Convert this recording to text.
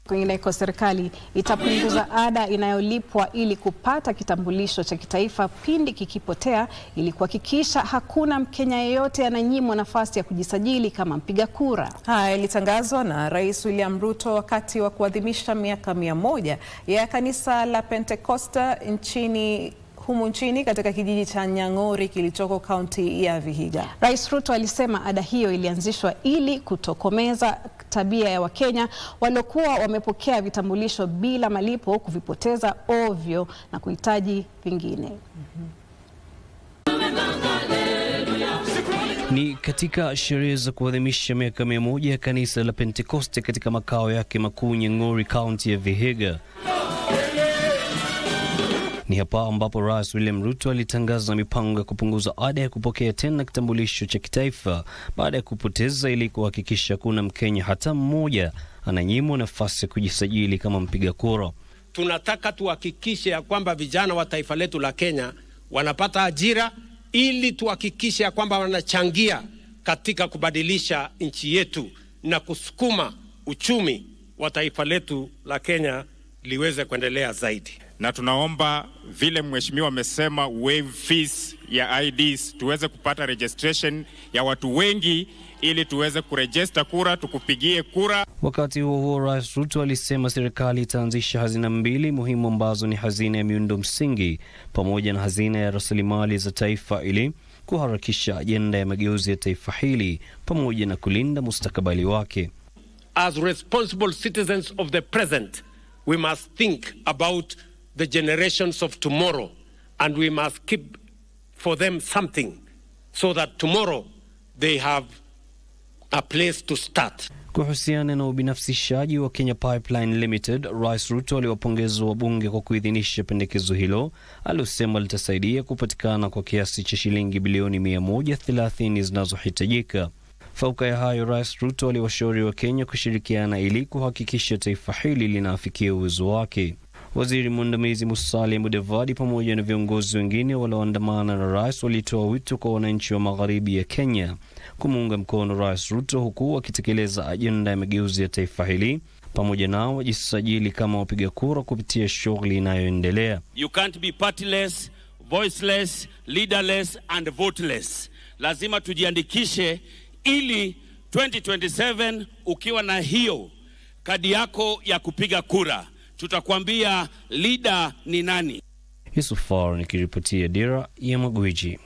Kwingineko, serikali itapunguza ada inayolipwa ili kupata kitambulisho cha kitaifa pindi kikipotea, ili kuhakikisha hakuna Mkenya yeyote ananyimwa nafasi ya kujisajili kama mpiga kura. Haya ilitangazwa na Rais William Ruto wakati wa kuadhimisha miaka 100 ya kanisa la Pentekosta humu nchini katika kijiji cha Nyang'ori kilichoko kaunti ya Vihiga. Rais Ruto alisema ada hiyo ilianzishwa ili kutokomeza tabia ya Wakenya waliokuwa wamepokea vitambulisho bila malipo kuvipoteza ovyo na kuhitaji vingine. Ni katika sherehe za kuadhimisha miaka 100 ya kanisa la Pentekoste katika makao yake makuu Nyang'ori, kaunti ya Vihiga. Ni hapa ambapo Rais William Ruto alitangaza mipango ya kupunguza ada ya kupokea tena kitambulisho cha kitaifa baada ya kupoteza, ili kuhakikisha kuna Mkenya hata mmoja ananyimwa nafasi ya kujisajili kama mpiga kura. Tunataka tuhakikishe ya kwamba vijana wa taifa letu la Kenya wanapata ajira, ili tuhakikishe ya kwamba wanachangia katika kubadilisha nchi yetu na kusukuma uchumi wa taifa letu la Kenya liweze kuendelea zaidi. Na tunaomba vile mheshimiwa amesema waive fees ya IDs, tuweze kupata registration ya watu wengi ili tuweze kuregister kura, tukupigie kura. Wakati huo Rais Ruto alisema serikali itaanzisha hazina mbili muhimu ambazo ni hazina ya miundo msingi pamoja na hazina ya rasilimali za taifa, ili kuharakisha ajenda ya mageuzi ya taifa hili pamoja na kulinda mustakabali wake. As responsible citizens of the present, we must think about the generations of tomorrow, and we must keep for them something so that tomorrow they have a place to start. Kuhusiana na ubinafsishaji wa Kenya Pipeline Limited, Rais Ruto aliwapongeza wabunge kwa kuidhinisha pendekezo hilo, alisema litasaidia kupatikana kwa kiasi cha shilingi bilioni 130 zinazohitajika. Fauka ya hayo, Rais Ruto aliwashauri wa Kenya kushirikiana ili kuhakikisha taifa hili linafikia uwezo wake. Waziri mwandamizi Musalia Mudavadi pamoja na viongozi wengine walioandamana na rais walitoa wito kwa wananchi wa magharibi ya Kenya kumuunga mkono Rais Ruto, huku wakitekeleza ajenda ya mageuzi ya taifa hili, pamoja nao wajisajili kama wapiga kura kupitia shughuli inayoendelea. You can't be partyless, voiceless, leaderless and voteless. Lazima tujiandikishe ili 2027 ukiwa na hiyo kadi yako ya kupiga kura, tutakwambia leader ni nani. Yusufar nikiripotia Dira ya Magwiji.